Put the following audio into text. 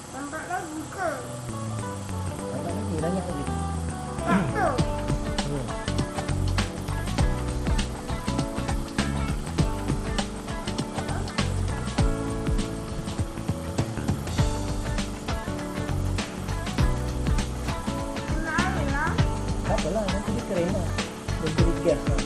Tampaknya bukan. Tampaknya bilangnya apa gitu? Tak tahu. Kena air lah. Tak apalah, nanti dia kering lah. Dia beri gas lah.